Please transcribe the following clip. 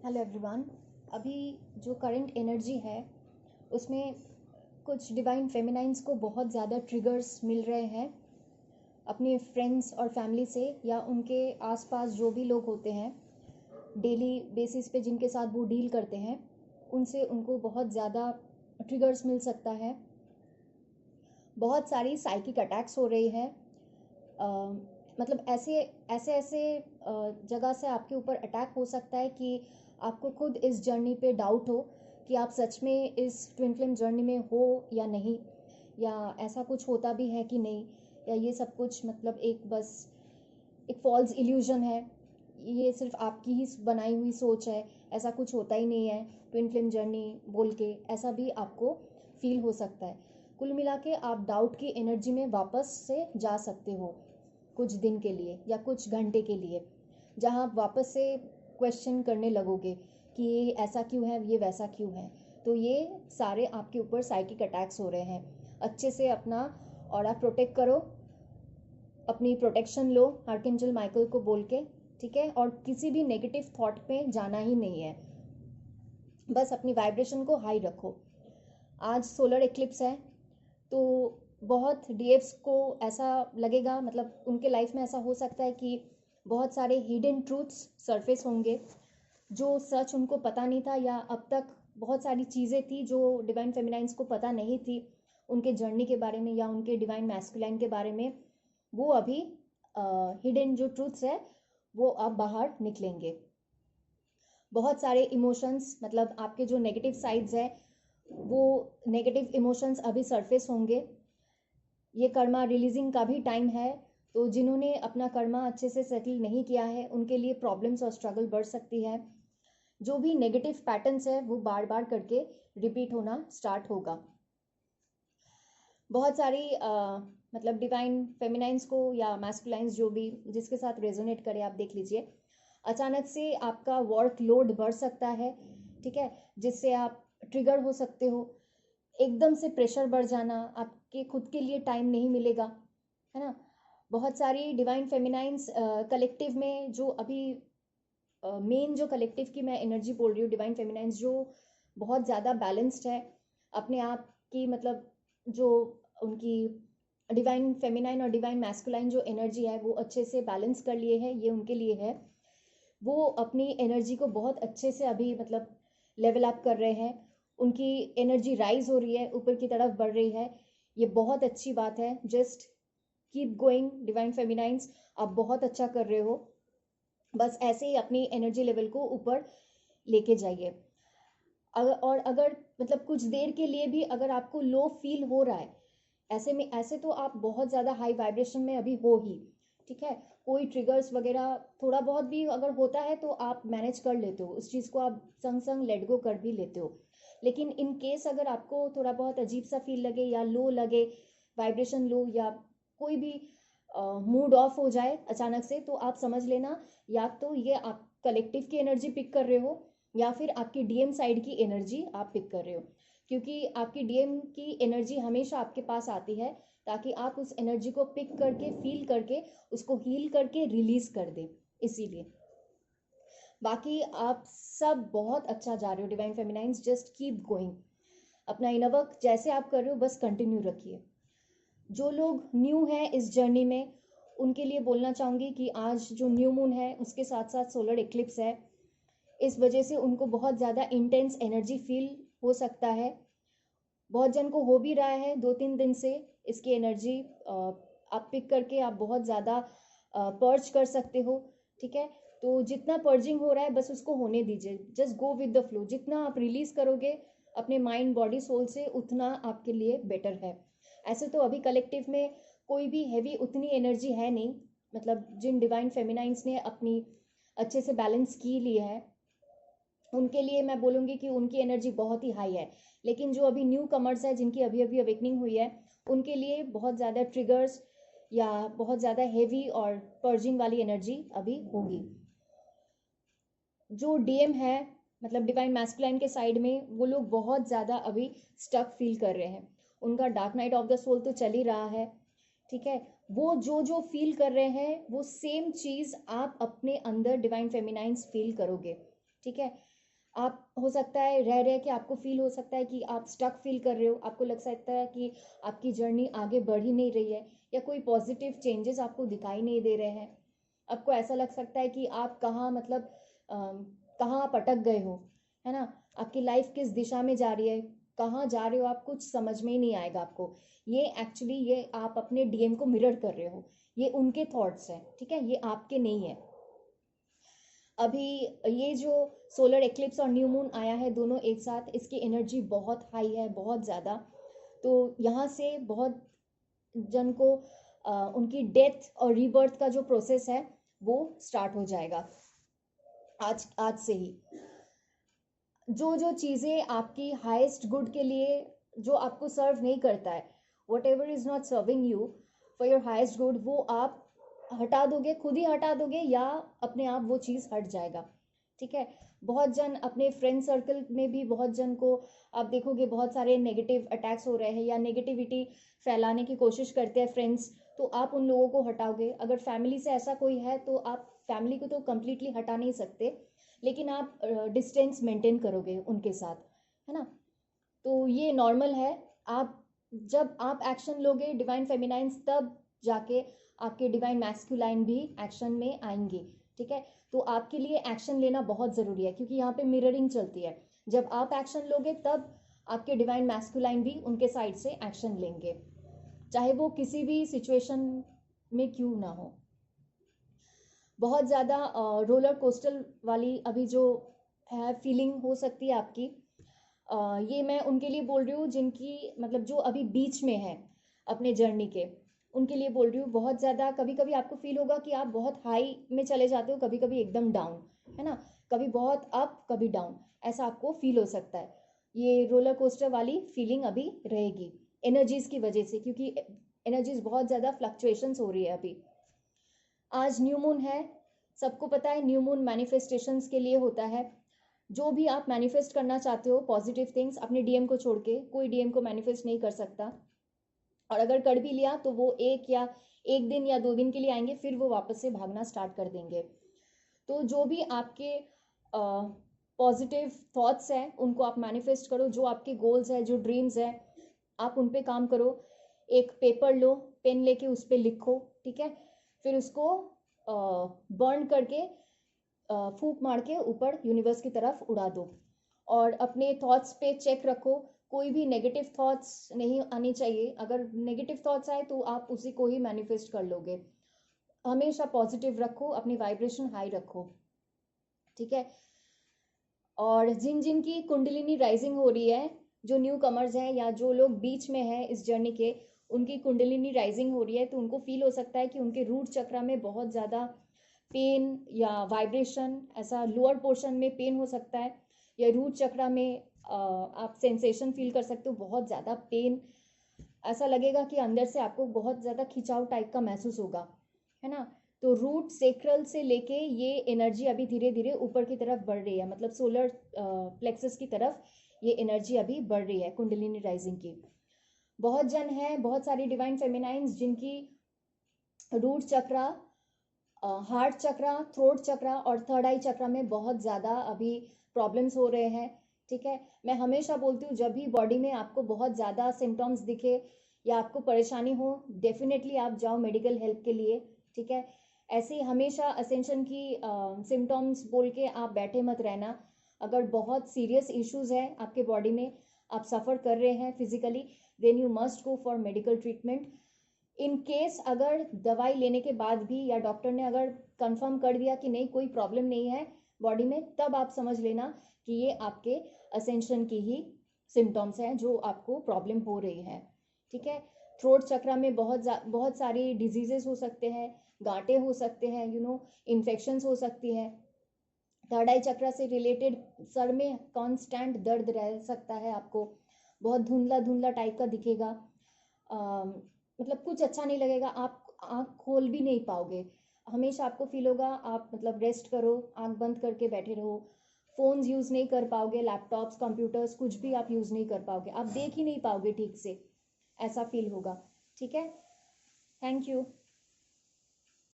Hello everyone. अभी जो current energy है उसमें कुछ डिवाइन फेमिनाइंस को बहुत ज़्यादा ट्रिगर्स मिल रहे हैं अपने फ्रेंड्स और फैमिली से या उनके आसपास जो भी लोग होते हैं डेली बेसिस पे जिनके साथ वो डील करते हैं उनसे उनको बहुत ज़्यादा ट्रिगर्स मिल सकता है। बहुत सारी साइकिक अटैक्स हो रही है। अ, मतलब ऐसे ऐसे ऐसे जगह से आपके ऊपर अटैक हो सकता है कि आपको खुद इस जर्नी पे डाउट हो कि आप सच में इस ट्विन फ्लेम जर्नी में हो या नहीं, या ऐसा कुछ होता भी है कि नहीं, या ये सब कुछ मतलब एक बस एक फॉल्स इल्यूजन है, ये सिर्फ आपकी ही बनाई हुई सोच है, ऐसा कुछ होता ही नहीं है ट्विन फ्लेम जर्नी बोल के, ऐसा भी आपको फील हो सकता है। कुल मिला के आप डाउट की एनर्जी में वापस से जा सकते हो कुछ दिन के लिए या कुछ घंटे के लिए, जहाँ आप वापस से क्वेश्चन करने लगोगे कि ये ऐसा क्यों है, ये वैसा क्यों है। तो ये सारे आपके ऊपर साइकिक अटैक्स हो रहे हैं। अच्छे से अपना और आप प्रोटेक्ट करो, अपनी प्रोटेक्शन लो आर्कएंजल माइकल को बोल के, ठीक है। और किसी भी नेगेटिव थॉट पे जाना ही नहीं है, बस अपनी वाइब्रेशन को हाई रखो। आज सोलर एक्लिप्स है तो बहुत डीएफ्स को ऐसा लगेगा, मतलब उनके लाइफ में ऐसा हो सकता है कि बहुत सारे हिडन ट्रूथ्स सरफेस होंगे जो सच उनको पता नहीं था, या अब तक बहुत सारी चीज़ें थी जो डिवाइन फेमिनाइंस को पता नहीं थी उनके जर्नी के बारे में या उनके डिवाइन मैस्कुलाइन के बारे में। वो अभी हिडन जो ट्रूथ्स है वो अब बाहर निकलेंगे। बहुत सारे इमोशंस, मतलब आपके जो नेगेटिव साइड्स है वो नेगेटिव इमोशंस अभी सरफेस होंगे। ये कर्मा रिलीजिंग का भी टाइम है, तो जिन्होंने अपना कर्मा अच्छे से सेटल नहीं किया है उनके लिए प्रॉब्लम्स और स्ट्रगल बढ़ सकती है। जो भी नेगेटिव पैटर्न्स है वो बार बार करके रिपीट होना स्टार्ट होगा। बहुत सारी मतलब डिवाइन फेमिनाइंस को या मैस्कुलाइंस जो भी जिसके साथ रेजोनेट करे, आप देख लीजिए अचानक से आपका वर्क लोड बढ़ सकता है, ठीक है, जिससे आप ट्रिगर हो सकते हो। एकदम से प्रेशर बढ़ जाना, आपके खुद के लिए टाइम नहीं मिलेगा, है ना। बहुत सारी डिवाइन फेमिनाइंस कलेक्टिव में जो अभी मेन जो कलेक्टिव की मैं एनर्जी बोल रही हूँ, डिवाइन फेमिनाइंस जो बहुत ज़्यादा बैलेंस्ड है अपने आप की, मतलब जो उनकी डिवाइन फेमिनाइन और डिवाइन मैस्कुलाइन जो एनर्जी है वो अच्छे से बैलेंस कर लिए है, ये उनके लिए है। वो अपनी एनर्जी को बहुत अच्छे से अभी मतलब लेवल अप कर रहे हैं, उनकी एनर्जी राइज हो रही है, ऊपर की तरफ बढ़ रही है। ये बहुत अच्छी बात है। जस्ट कीप गोइंग डिवाइन फेमिनाइंस, आप बहुत अच्छा कर रहे हो। बस ऐसे ही अपनी एनर्जी लेवल को ऊपर लेके जाइए। अगर मतलब कुछ देर के लिए भी अगर आपको लो फील हो रहा है, ऐसे में ऐसे तो आप बहुत ज़्यादा हाई वाइब्रेशन में अभी हो ही, ठीक है। कोई ट्रिगर्स वगैरह थोड़ा बहुत भी अगर होता है तो आप मैनेज कर लेते हो, उस चीज़ को आप संग संग लेट गो कर भी लेते हो। लेकिन इन केस अगर आपको थोड़ा बहुत अजीब सा फील लगे या लो लगे, वाइब्रेशन लो, या कोई भी मूड ऑफ हो जाए अचानक से, तो आप समझ लेना या तो ये आप कलेक्टिव की एनर्जी पिक कर रहे हो या फिर आपकी डीएम साइड की एनर्जी आप पिक कर रहे हो। क्योंकि आपकी डीएम की एनर्जी हमेशा आपके पास आती है ताकि आप उस एनर्जी को पिक करके फील करके उसको हील करके रिलीज कर दें, इसीलिए। बाकी आप सब बहुत अच्छा जा रहे हो डिवाइन फेमिनाइंस, जस्ट कीप गोइंग। अपना इनर वर्क जैसे आप कर रहे हो बस कंटिन्यू रखिए। जो लोग न्यू हैं इस जर्नी में उनके लिए बोलना चाहूँगी कि आज जो न्यू मून है उसके साथ साथ सोलर एक्लिप्स है, इस वजह से उनको बहुत ज़्यादा इंटेंस एनर्जी फील हो सकता है। बहुत जन को हो भी रहा है 2-3 दिन से इसकी एनर्जी आप पिक करके आप बहुत ज़्यादा पर्ज कर सकते हो, ठीक है। तो जितना पर्जिंग हो रहा है बस उसको होने दीजिए, just go with the flow. जितना आप रिलीज करोगे अपने माइंड बॉडी सोल से उतना आपके लिए बेटर है। ऐसे तो अभी कलेक्टिव में कोई भी हैवी उतनी एनर्जी है नहीं, मतलब जिन डिवाइन फेमिनाइंस ने अपनी अच्छे से बैलेंस की ली है उनके लिए मैं बोलूँगी कि उनकी एनर्जी बहुत ही हाई है। लेकिन जो अभी न्यू कमर्स है जिनकी अभी अभी अवेकनिंग हुई है उनके लिए बहुत ज़्यादा ट्रिगर्स या बहुत ज़्यादा हेवी और पर्जिंग वाली एनर्जी अभी होगी। जो डीएम है मतलब डिवाइन मैस्कुलाइन के साइड में, वो लोग बहुत ज़्यादा अभी स्टक फील कर रहे हैं। उनका dark night of the soul तो चल ही रहा है, ठीक है। वो जो जो फील कर रहे हैं वो सेम चीज़ आप अपने अंदर डिवाइन फेमिनाइंस फील करोगे, ठीक है। आप हो सकता है रह रहे कि आपको फील हो सकता है कि आप स्टक फील कर रहे हो, आपको लग सकता है कि आपकी जर्नी आगे बढ़ ही नहीं रही है, या कोई पॉजिटिव चेंजेस आपको दिखाई नहीं दे रहे हैं। आपको ऐसा लग सकता है कि आप कहाँ मतलब कहाँ आप अटक गए हो, है ना। आपकी लाइफ किस दिशा में जा रही है, कहाँ जा रहे हो आप, कुछ समझ में ही नहीं आएगा आपको। ये एक्चुअली ये आप अपने डीएम को मिरर कर रहे हो, ये उनके थॉट्स हैं, ठीक है, ये आपके नहीं है। अभी ये जो सोलर एक्लिप्स और न्यू मून आया है दोनों एक साथ, इसकी एनर्जी बहुत हाई है, बहुत ज़्यादा। तो यहाँ से बहुत जन को उनकी डेथ और रीबर्थ का जो प्रोसेस है वो स्टार्ट हो जाएगा आज आज से ही। जो जो चीज़ें आपकी हाईएस्ट गुड के लिए, जो आपको सर्व नहीं करता है, what ever is not serving you for your highest good, वो आप हटा दोगे, खुद ही हटा दोगे, या अपने आप वो चीज़ हट जाएगा, ठीक है। बहुत जन अपने फ्रेंड सर्कल में भी बहुत जन को आप देखोगे बहुत सारे नेगेटिव अटैक्स हो रहे हैं, या नेगेटिविटी फैलाने की कोशिश करते हैं फ्रेंड्स, तो आप उन लोगों को हटाओगे। अगर फैमिली से ऐसा कोई है तो आप फैमिली को तो कम्प्लीटली हटा नहीं सकते, लेकिन आप डिस्टेंस मेंटेन करोगे उनके साथ, है ना। तो ये नॉर्मल है। आप जब आप एक्शन लोगे डिवाइन फेमिनाइंस, तब जाके आपके डिवाइन मैस्कुलाइन भी एक्शन में आएंगे, ठीक है। तो आपके लिए एक्शन लेना बहुत ज़रूरी है, क्योंकि यहाँ पे मिररिंग चलती है। जब आप एक्शन लोगे तब आपके डिवाइन मैस्कुलाइन भी उनके साइड से एक्शन लेंगे, चाहे वो किसी भी सिचुएशन में क्यों ना हो। बहुत ज़्यादा रोलर कोस्टर वाली अभी जो है फीलिंग हो सकती है आपकी, ये मैं उनके लिए बोल रही हूँ जिनकी मतलब जो अभी बीच में है अपने जर्नी के, उनके लिए बोल रही हूँ। बहुत ज़्यादा कभी कभी आपको फील होगा कि आप बहुत हाई में चले जाते हो, कभी कभी एकदम डाउन, है ना। कभी बहुत अप कभी डाउन, ऐसा आपको फील हो सकता है। ये रोलर कोस्टर वाली फीलिंग अभी रहेगी एनर्जीज की वजह से, क्योंकि एनर्जीज बहुत ज़्यादा फ्लक्चुएशंस हो रही है अभी। आज न्यू मून है, सबको पता है न्यू मून मैनिफेस्टेशंस के लिए होता है। जो भी आप मैनिफेस्ट करना चाहते हो पॉजिटिव थिंग्स, अपने डीएम को छोड़ के कोई डीएम को मैनिफेस्ट नहीं कर सकता, और अगर कर भी लिया तो वो एक दिन या 2 दिन के लिए आएंगे, फिर वो वापस से भागना स्टार्ट कर देंगे। तो जो भी आपके पॉजिटिव थॉट्स हैं उनको आप मैनिफेस्ट करो, जो आपके गोल्स हैं, जो ड्रीम्स हैं, आप उन पे काम करो। एक पेपर लो, पेन लेके उस पर लिखो, ठीक है। फिर उसको बर्न करके फूंक मार के ऊपर यूनिवर्स की तरफ उड़ा दो, और अपने थॉट्स पे चेक रखो, कोई भी नेगेटिव थॉट्स नहीं आनी चाहिए। अगर नेगेटिव थॉट्स आए तो आप उसी को ही मैनिफेस्ट कर लोगे। हमेशा पॉजिटिव रखो, अपनी वाइब्रेशन हाई रखो, ठीक है। और जिन जिन की कुंडलिनी राइजिंग हो रही है, जो न्यू कमर्स हैं या जो लोग बीच में हैं इस जर्नी के, उनकी कुंडलिनी राइजिंग हो रही है, तो उनको फील हो सकता है कि उनके रूट चक्र में बहुत ज़्यादा पेन या वाइब्रेशन, ऐसा लोअर पोर्शन में पेन हो सकता है, या रूट चक्र में आप सेंसेशन फील कर सकते हो, बहुत ज़्यादा पेन। ऐसा लगेगा कि अंदर से आपको बहुत ज़्यादा खिंचाव टाइप का महसूस होगा, है ना। तो रूट सेक्रल से लेके ये एनर्जी अभी धीरे धीरे ऊपर की तरफ बढ़ रही है, मतलब सोलर प्लेक्सस की तरफ ये एनर्जी अभी बढ़ रही है कुंडलिनी राइजिंग की। बहुत जन है, बहुत सारी डिवाइन फेमिनाइंस जिनकी रूट चक्रा, हार्ट चक्रा, थ्रोट चक्रा और थर्ड आई चक्रा में बहुत ज़्यादा अभी प्रॉब्लम्स हो रहे हैं, ठीक है। मैं हमेशा बोलती हूँ जब भी बॉडी में आपको बहुत ज़्यादा सिम्टम्स दिखे या आपको परेशानी हो, डेफिनेटली आप जाओ मेडिकल हेल्प के लिए, ठीक है। ऐसे ही हमेशा असेंशन की सिम्टम्स बोल के आप बैठे मत रहना। अगर बहुत सीरियस इश्यूज है आपके बॉडी में, आप सफ़र कर रहे हैं physically, then you must go for medical treatment. In case अगर दवाई लेने के बाद भी या डॉक्टर ने अगर कंफर्म कर दिया कि नहीं कोई प्रॉब्लम नहीं है बॉडी में, तब आप समझ लेना कि ये आपके असेंशन की ही सिम्टम्स हैं जो आपको प्रॉब्लम हो रही है, ठीक है। थ्रोट चक्र में बहुत सारी डिजीजेस हो सकते हैं, गांठें हो सकते हैं, इन्फेक्शंस हो सकती है। थर्ड आई चक्र से रिलेटेड सर में कांस्टेंट दर्द रह सकता है, आपको बहुत धुंधला धुंधला टाइप का दिखेगा, मतलब कुछ अच्छा नहीं लगेगा, आप आँख खोल भी नहीं पाओगे, हमेशा आपको फील होगा आप मतलब रेस्ट करो, आँख बंद करके बैठे रहो। फ़ोन्स यूज़ नहीं कर पाओगे, लैपटॉप्स, कंप्यूटर्स, कुछ भी आप यूज़ नहीं कर पाओगे, आप देख ही नहीं पाओगे ठीक से, ऐसा फील होगा, ठीक है। Thank you.